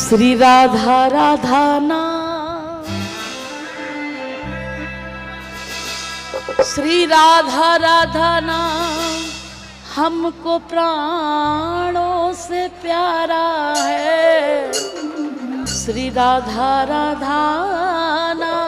श्री राधा राधा नाम, श्री राधा राधा नाम हमको प्राणों से प्यारा है। श्री राधा राधा नाम।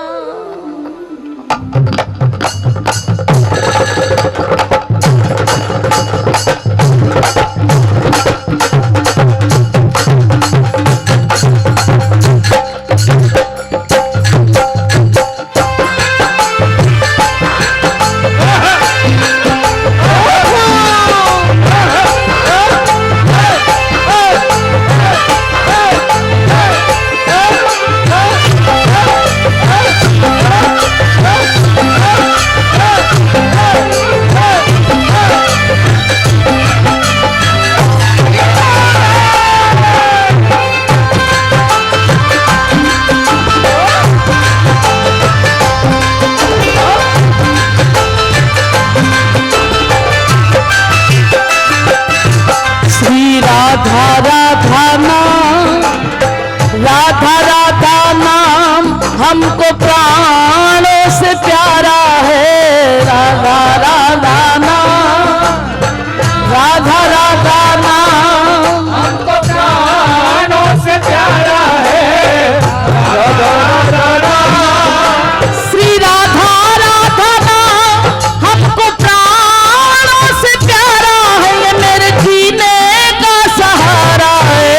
हमको प्राणों से प्यारा है। राधा राधा नाम, राधा राधा नाम हमको प्राणों से प्यारा है। राधा राधा नाम, श्री राधा राधा नाम हमको प्राणों से प्यारा है। ये मेरे जीने का सहारा है।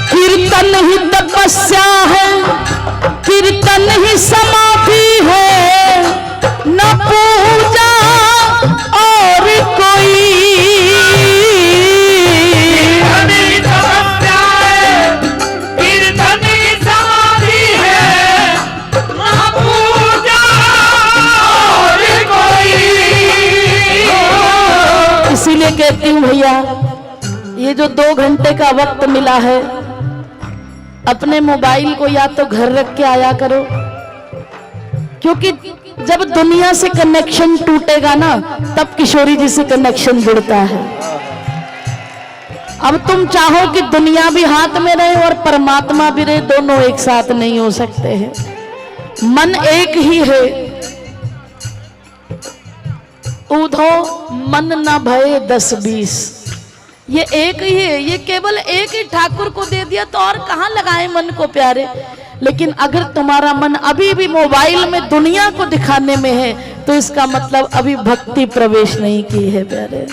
कीर्तन ही तपस्या है, कीर्तन ही समाधि है, न पूजा और कोई। कीर्तन ही तपस्या है, कीर्तन ही समाधि है, न पूजा और कोई। इसीलिए कहती हूँ भैया, ये जो 2 घंटे का वक्त मिला है, अपने मोबाइल को या तो घर रख के आया करो, क्योंकि जब दुनिया से कनेक्शन टूटेगा ना, तब किशोरी जी से कनेक्शन जुड़ता है। अब तुम चाहो कि दुनिया भी हाथ में रहे और परमात्मा भी रहे, दोनों एक साथ नहीं हो सकते हैं। मन एक ही है। ऊधो मन न भये 10-20, ये एक ही है। ये केवल एक ही ठाकुर को दे दिया तो और कहाँ लगाए मन को प्यारे। लेकिन अगर तुम्हारा मन अभी भी मोबाइल में दुनिया को दिखाने में है, तो इसका मतलब अभी भक्ति प्रवेश नहीं की है प्यारे।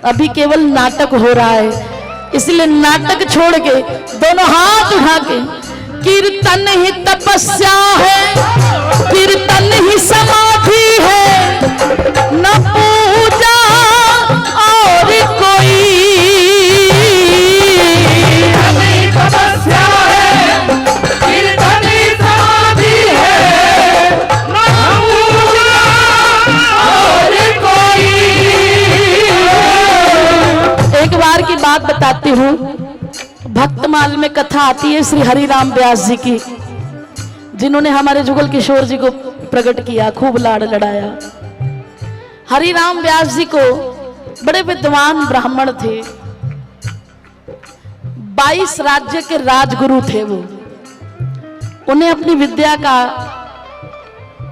अभी केवल नाटक हो रहा है। इसलिए नाटक छोड़ के दोनों हाथ उठा के, कीर्तन ही तपस्या है, कीर्तन ही समाधि है, न पूजा और कोई। बात बताती हूँ। भक्तमाल में कथा आती है श्री हरिराम व्यास जी की। जिन्होंने हमारे जुगल किशोर जी को प्रकट किया, खूब लाड़ लड़ाया। हरिराम व्यास जी को बड़े विद्वान ब्राह्मण थे, 22 राज्य के राजगुरु थे वो। उन्हें अपनी विद्या का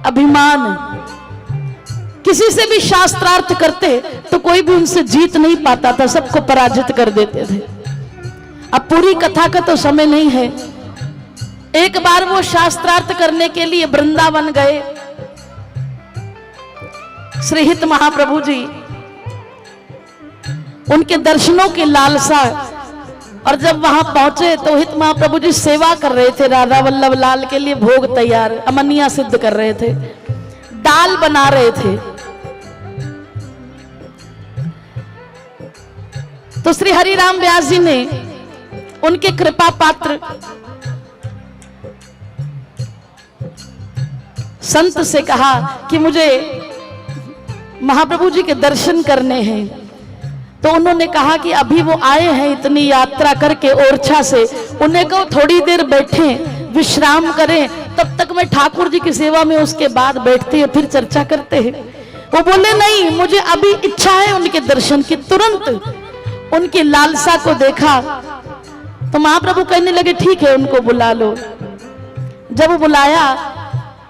अभिमान, किसी से भी शास्त्रार्थ करते तो कोई भी उनसे जीत नहीं पाता था, सबको पराजित कर देते थे। अब पूरी कथा का तो समय नहीं है। एक बार वो शास्त्रार्थ करने के लिए वृंदावन गए। श्री हित महाप्रभु जी, उनके दर्शनों की लालसा, और जब वहां पहुंचे तो हित महाप्रभु जी सेवा कर रहे थे। राधा वल्लभ लाल के लिए भोग तैयार, अमनिया सिद्ध कर रहे थे, दाल बना रहे थे। तो श्री हरिराम व्यास जी ने उनके कृपा पात्र संत से कहा कि मुझे महाप्रभु जी के दर्शन करने हैं। तो उन्होंने कहा कि अभी वो आए हैं इतनी यात्रा करके ओरछा से, उन्हें कहो थोड़ी देर बैठें, विश्राम करें, तब तक मैं ठाकुर जी की सेवा में उसके बाद बैठते हैं, फिर चर्चा करते हैं। वो बोले नहीं, मुझे अभी इच्छा है उनके दर्शन की। तुरंत उनकी लालसा को देखा तो महाप्रभु कहने लगे ठीक है, उनको बुला लो। जब बुलाया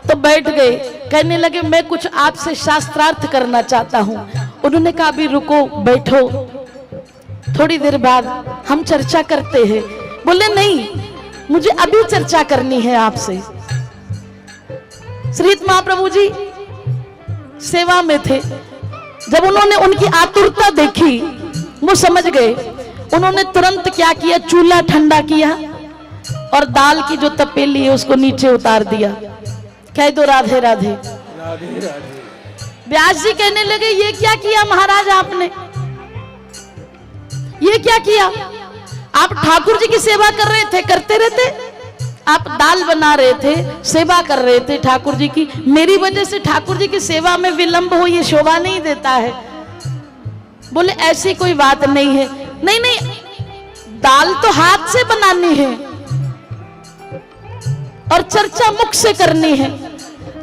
तो बैठ गए। कहने लगे मैं कुछ आपसे शास्त्रार्थ करना चाहता हूं। उन्होंने कहा अभी रुको, बैठो, थोड़ी देर बाद हम चर्चा करते हैं। बोले नहीं, मुझे अभी चर्चा करनी है आपसे। श्री महाप्रभु जी सेवा में थे। जब उन्होंने उनकी आतुरता देखी, वो समझ गए। उन्होंने तुरंत क्या किया, चूल्हा ठंडा किया और दाल की जो तपेली है उसको नीचे उतार दिया। कह दो राधे राधे। राधे राधे। व्यास जी कहने लगे ये क्या किया महाराज आपने, ये क्या किया? आप ठाकुर जी की सेवा कर रहे थे, करते रहते, आप दाल बना रहे थे, सेवा कर रहे थे ठाकुर जी की। मेरी वजह से ठाकुर जी की सेवा में विलंब हो, ये शोभा नहीं देता है। बोले ऐसी कोई बात नहीं है। नहीं नहीं, दाल तो हाथ से बनानी है और चर्चा मुख से करनी है।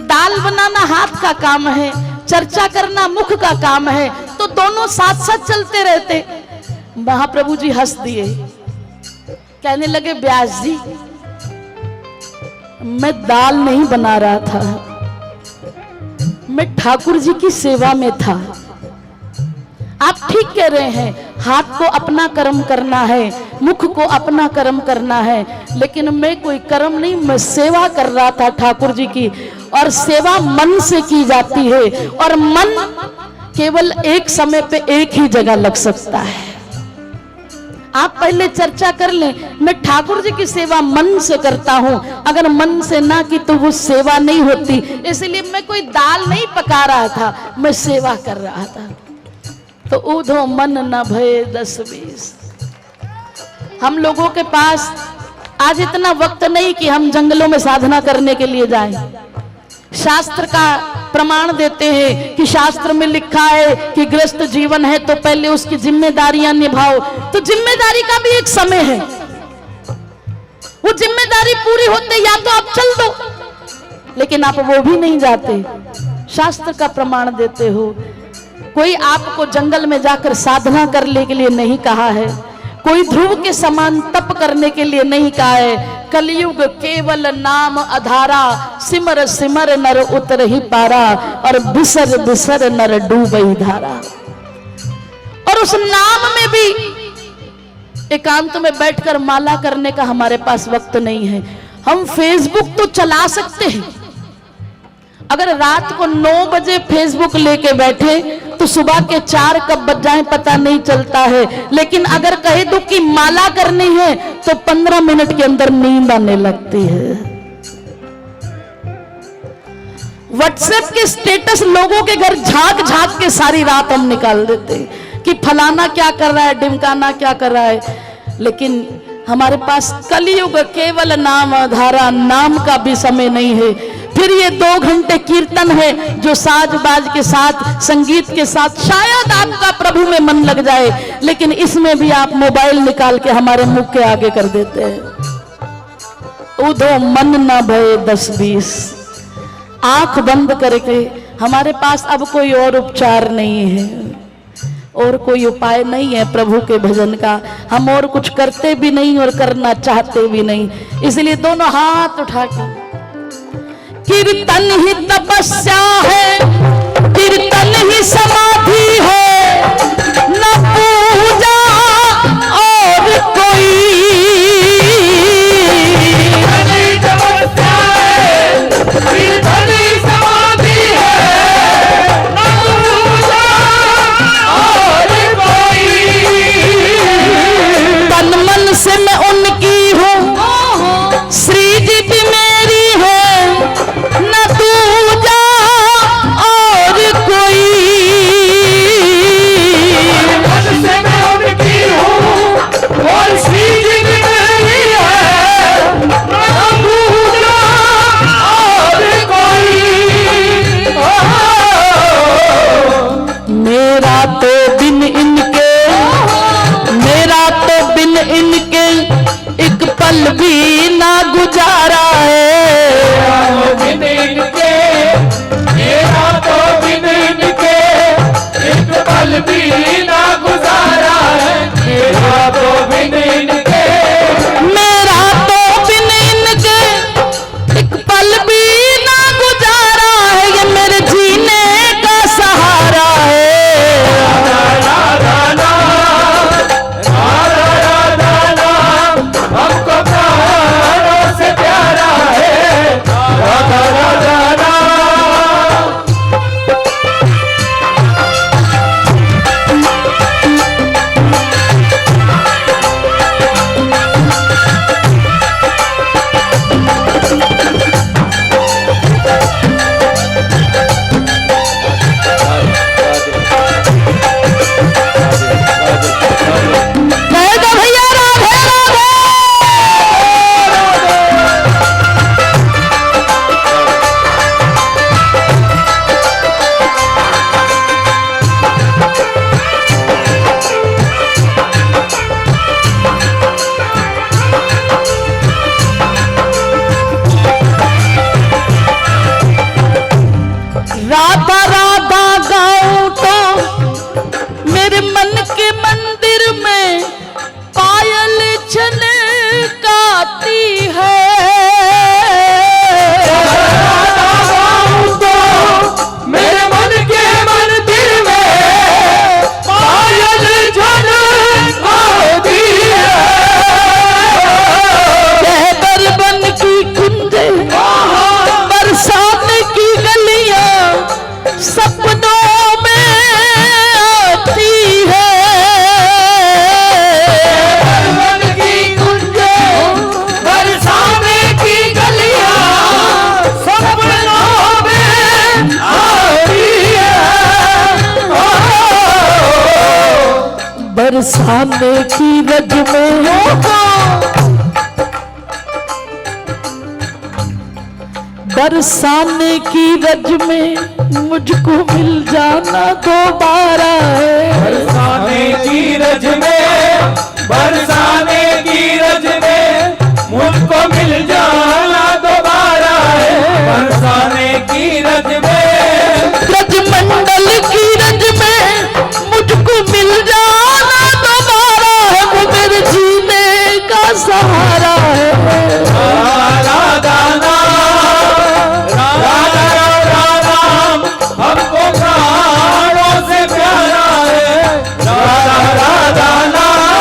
दाल बनाना हाथ का काम है, चर्चा करना मुख का काम है, तो दोनों साथ साथ चलते रहते। महाप्रभु जी हंस दिए, कहने लगे व्यास जी मैं दाल नहीं बना रहा था, मैं ठाकुर जी की सेवा में था। आप ठीक कह रहे हैं, हाथ को अपना कर्म करना है, मुख को अपना कर्म करना है, लेकिन मैं कोई कर्म नहीं, मैं सेवा कर रहा था ठाकुर जी की। और सेवा मन से की जाती है, और मन केवल एक समय पे एक ही जगह लग सकता है। आप पहले चर्चा कर लें, मैं ठाकुर जी की सेवा मन से करता हूं, अगर मन से ना की तो वो सेवा नहीं होती। इसलिए मैं कोई दाल नहीं पका रहा था, मैं सेवा कर रहा था। तो ऊधो मन न भय 10-20। हम लोगों के पास आज इतना वक्त नहीं कि हम जंगलों में साधना करने के लिए जाएं। शास्त्र का प्रमाण देते हैं कि शास्त्र में लिखा है कि गृहस्थ जीवन है तो पहले उसकी जिम्मेदारियां निभाओ। तो जिम्मेदारी का भी एक समय है, वो जिम्मेदारी पूरी होते या तो आप चल दो, लेकिन आप वो भी नहीं जाते। शास्त्र का प्रमाण देते हो। कोई आपको जंगल में जाकर साधना करने के लिए नहीं कहा है, कोई ध्रुव के समान तप करने के लिए नहीं कहा है। कलयुग केवल नाम आधारा, सिमर सिमर नर उतर ही पारा, और बिसर बिसर नर डूबई धारा। और उस नाम में भी एकांत में बैठकर माला करने का हमारे पास वक्त नहीं है। हम फेसबुक तो चला सकते हैं, अगर रात को 9 बजे फेसबुक लेके बैठे तो सुबह के 4 कब बज जाए पता नहीं चलता है। लेकिन अगर कहे दो कि माला करनी है तो 15 मिनट के अंदर नींद आने लगती है। व्हाट्सएप के स्टेटस लोगों के घर झांक झांक के सारी रात हम निकाल देते कि फलाना क्या कर रहा है, ढिमकाना क्या कर रहा है। लेकिन हमारे पास कलयुग केवल नाम आधारा, नाम का भी समय नहीं है। फिर ये 2 घंटे कीर्तन है जो साज बाज के साथ, संगीत के साथ शायद आपका प्रभु में मन लग जाए, लेकिन इसमें भी आप मोबाइल निकाल के हमारे मुख के आगे कर देते हैं। उधो मन ना भये 10-20। आंख बंद करके, हमारे पास अब कोई और उपचार नहीं है, और कोई उपाय नहीं है प्रभु के भजन का, हम और कुछ करते भी नहीं और करना चाहते भी नहीं, इसलिए दोनों हाथ उठा के, कीर्तन ही तपस्या है, कीर्तन ही समाधि है, न पूजा और कोई। तन मन से मैं उनकी हूँ, श्री जी भी मेरी है, न दूजा और कोई। मन से मैं उनकी हूँ और श्री जी भी मेरी है, न दूजा और कोई। मेरा तो बिन इनके, मेरा तो बिन इनके एक पल भी ना गुजारा है। बिन इनके, मेरा तो बिन इनके एक पल भी ना गुजारा है। मेरा तो बिन इनके, मेरा तो बिन इनके एक पल भी ना गुजारा है, ये मेरे जीने का सहारा है। हमको प्राणों से प्यारा है, राधा राधा राधा। राधा राधा गाऊं तो मेरे मन के मंदिर में पायल छनकाती है। राधा गाऊं तो मेरे मन के मंदिर में पायल छनकाती है। कहकर बन की कुंजे, बरसाने की गलियां सपनों में आती है। मन की कुंजे, बरसाने की गलियां सपनों में आती है। बरसाने की रज में, बरसाने की रज में मुझको मिल जाना दोबारा है। बरसाने की रज में, बरसाने की रज में मुझको मिल जाना दोबारा है। बरसाने की रज में, रज मंडल की रज में मुझको मिल जाना दोबारा है, वो मेरे जीने का सहारा है। राधा नाम हमको प्राणों से प्यारा है। राधा राधा नाम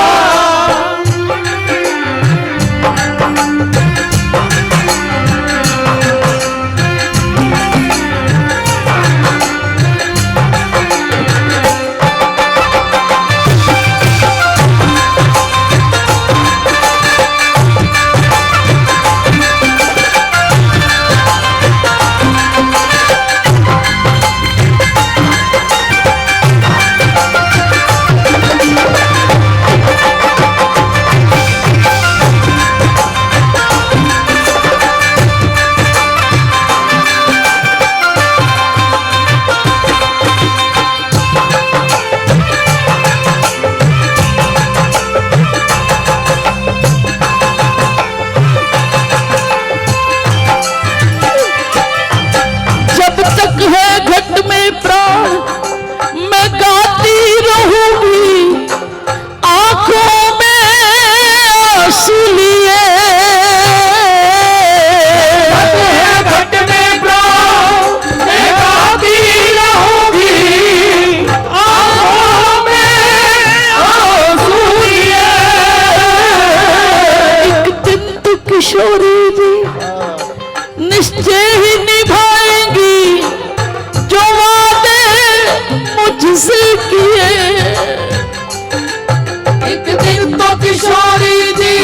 दिन तो किशोरी जी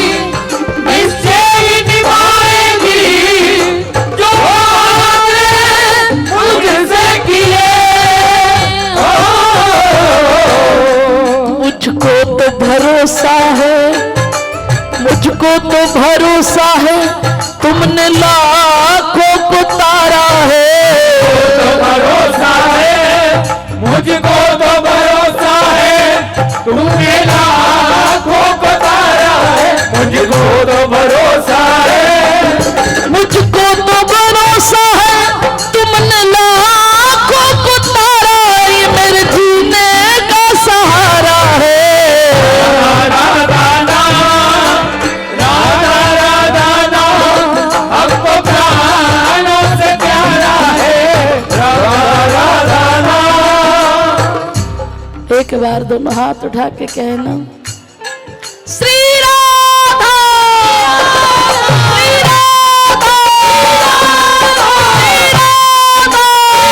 निश्चय ही निभाएगी जो आपने मुझसे किए। मुझको तो भरोसा है, मुझको तो भरोसा है, तुमने लाखों को तारा है। तो भरोसा है, मुझको तो भरोसा है, तुमने लाखों को तारा है। मुझको तो भरोसा है, मुझको तो भरोसा है, तुमने लाखों को तारा, ये मेरे जीने का सहारा है। राधा नाम, राधा राधा नाम हमको प्राणों से प्यारा है। राधा राधा नाम। एक बार दोनों हाथ उठा के कहना, श्री राधा, श्री राधा, श्री राधा, श्री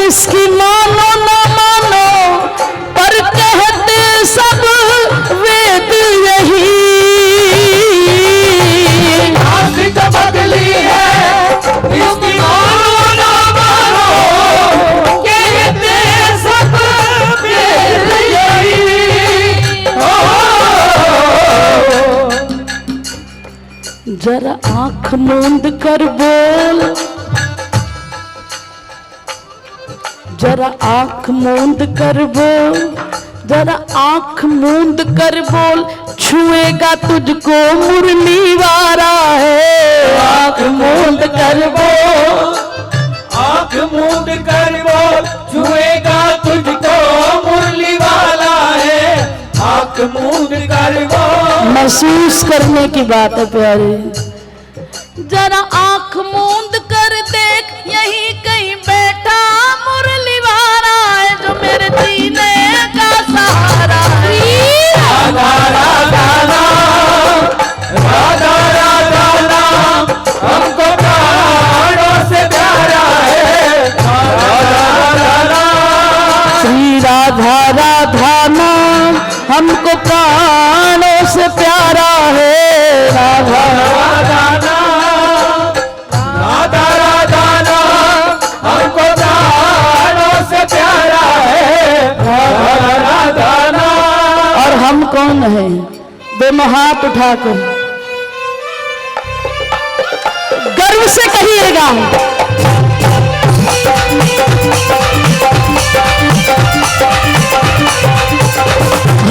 इसकी मानो ना मानो पर कहते सब वेद यही। नासिक बदली है इसकी मानो ना मानो कहते सब वेद यही। जरा आंख मूंद कर बोल, जरा आंख मूंद कर बोल, जरा आंख मूंद कर बोल, छुएगा तुझको मुरली वाला है। आंख मूंद कर बोल, आंख मूंद कर बोल, छुएगा तुझको मुरली वाला है। आंख मूंद कर बोल, महसूस करने की बात है प्यारे। जरा आंख मूंद कर देख, यही कहीं बैठा मुरली वाला है जो मेरे जीने का सहारा है। राधा राधा नाम, राधा राधा नाम हमको प्राणों से प्यारा है। राधा राधा नाम, श्री राधा राधा नाम हमको प्राणों से प्यारा है। राधा राधा नाम, राधा राधा नाम हमको प्राणों से प्यारा है। राधा राधा नाम। और हम कौन है? दोनों हाथ उठाकर गर्व से कहिएगा,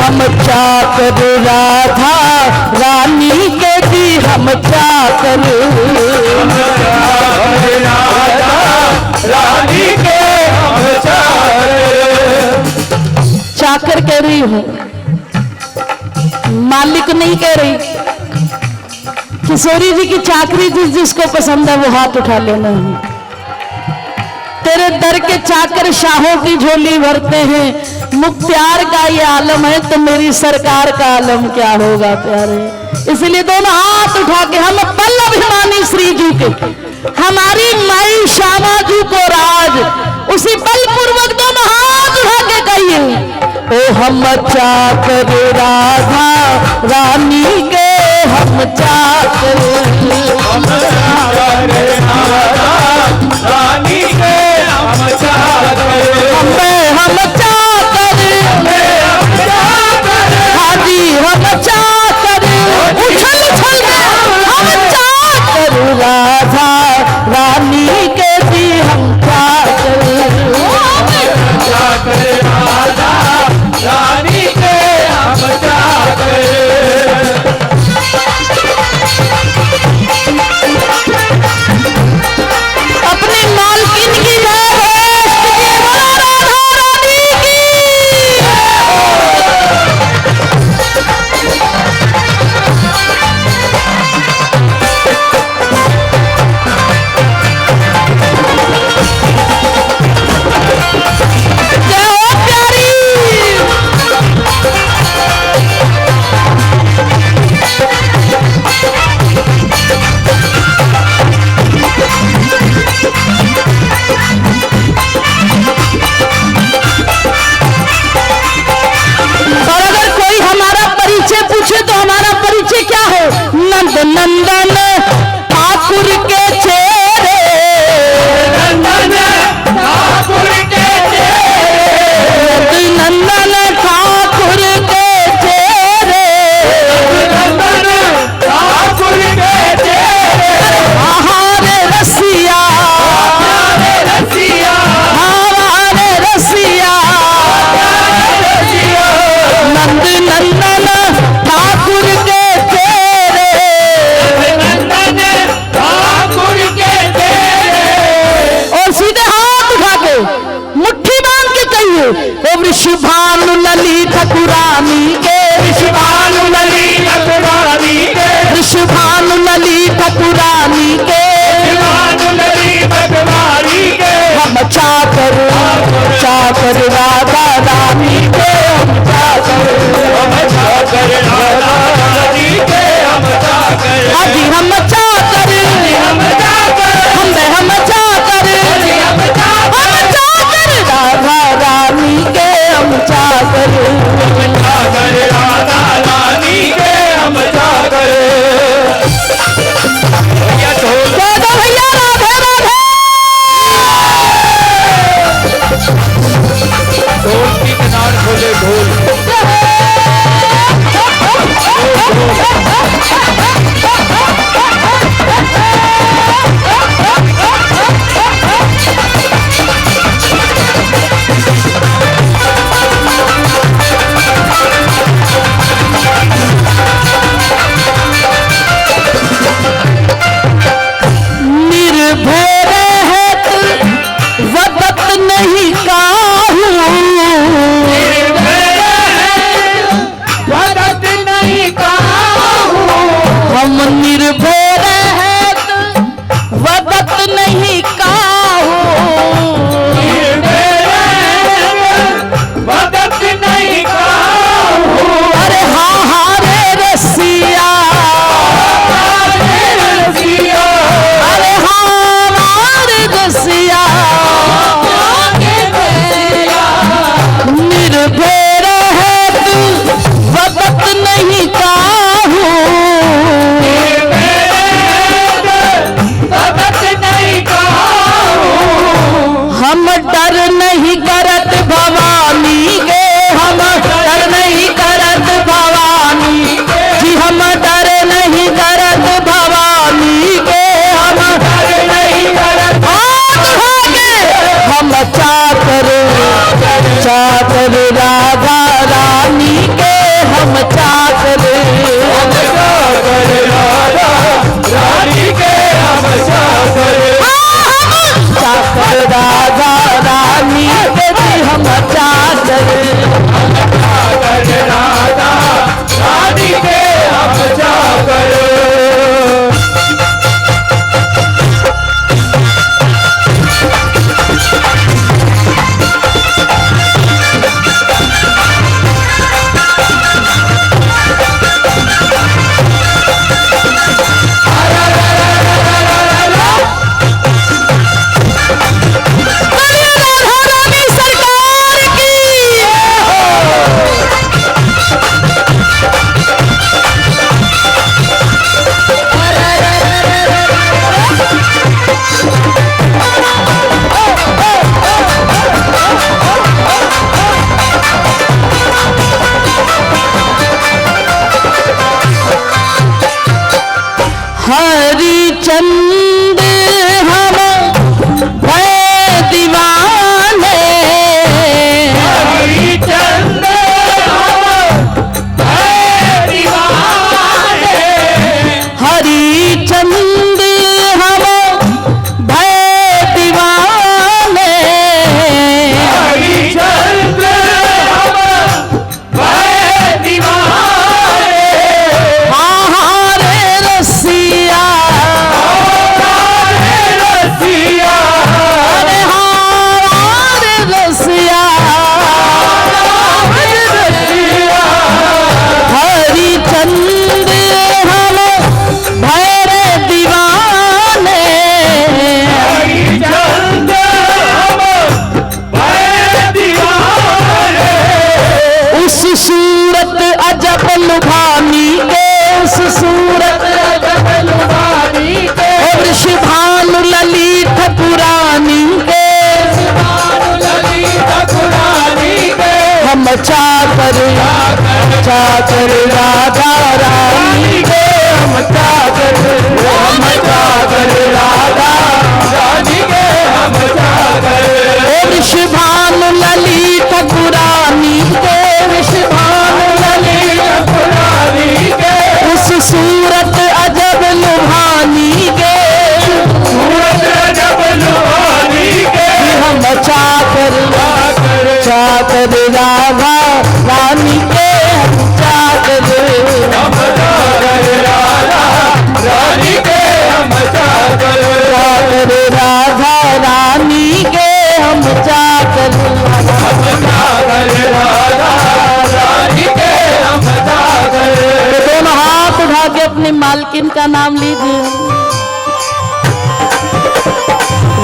हम चाकर राधा रानी के जी, हम चाकर रानी के हम चाकर कह रही हूँ, मालिक नहीं कह रही। किशोरी जी की चाकरी जिसको पसंद है वो हाथ उठा लेना है। तेरे दर के चाकर शाहों की झोली भरते हैं, मुख्तियार का ये आलम है तो मेरी सरकार का आलम क्या होगा प्यारे। इसलिए दोनों हाथ उठा के हम बल अभिमानी श्री जी के, हमारी माई श्यामा जी को राज, उसी बलपूर्वक दोनों हाथ उठा के कहिए, ओ हम चाकर राधा रानी के, हम चाकर रानी के हम हम चाकर हाजी, हम चाकर उछल उछल के हम चाकर राधा रानी के भी हम चाकर रानी के हम अपनी मालकिन की जय हो, राधा रानी की। जय हो प्यारी। और अगर कोई हमारा परिचय पूछे तो हमारा परिचय क्या है? नंद नंदन ठाकुर के चेहरे, नंदन ठाकुर के नंद नंदन ठाकुर के चेहरे, नंदन ठाकुर के हमारे रसिया, रसिया हमारे रसिया, नंद नंदन ठाकुर के चेहरे, नंदन ठाकुर के और सीधे हाथ उठा के मुट्ठी बांध के कहिए, ओ वृषभानु ललित ठाकुरानी के, शिवानु ललित ठाकुरानी के, वृषभानु ललित ठाकुरानी के, शिवानु ललित ठाकुरानी के हम चाकर चाकर राधा रानी के, हम चाकर हम चाकर राधा रानी के हम चाकर अजी हम चाकर हम चाकर हम चाकर हम चाकर राधा रानी के, हम चाकर चाकर राधा रानी के हम चाकर भैया ढोल जय दो भैया राधे राधे। ढोल की किनार खोले ढोल चाकर राधा रानी के हम चाकर राधा रानी के हम चाकर ऋषभानु ललित पुरानी के ऋषभानु ललित पुरानी के उस सूरत अजब लुभानी के सूरत अजब लुभानी के हम चाकर राधा रानी के हम चाकर राधा रानी के हम चाकर राधा रानी के हम चाकर राधा रानी के हम चाकर तो दोनों हाथ उठा के अपनी मालकिन का नाम लीजिए।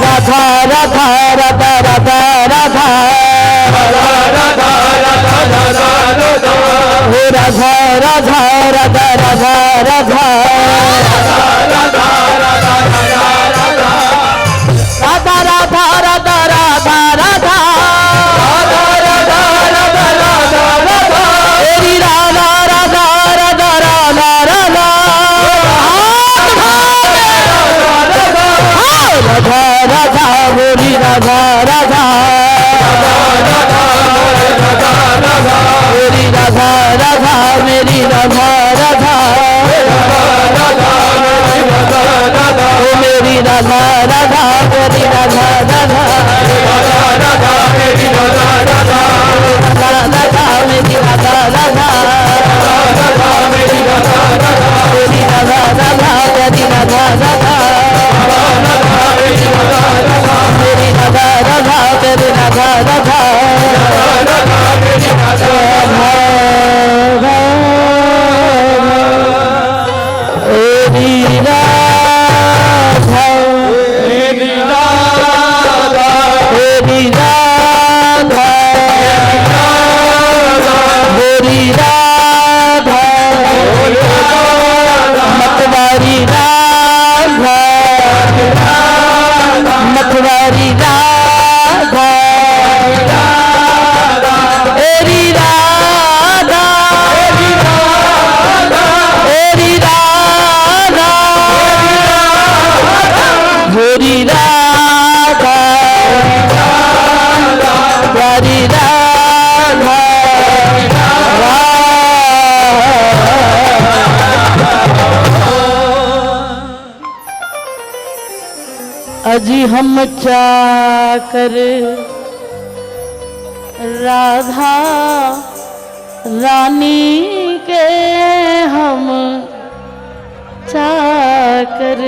राधा राधा राधा राधा राधा हो राधा राधा राधा राधा राधा राधा राधा राधा राधा राधा तेरी राधा राधा राधा राधा राधा राधा राधा बोली राधा राधा मेरी राधा राधा मेरी राधा राधा ओ मेरी राधा राधा मेरी राधा राधा राधा मेरी राधा राधा मेरी राधा राधा मेरी राधा राधा मेरी राधा राधा मेरी राधा राधा मेरी राधा राधा तेरी राधा राधा मतवारी राधा तेरी राधा तेरी राधा गोरी राधा प्यारी राधा अजी हम चाकर राधा रानी के हम चाकर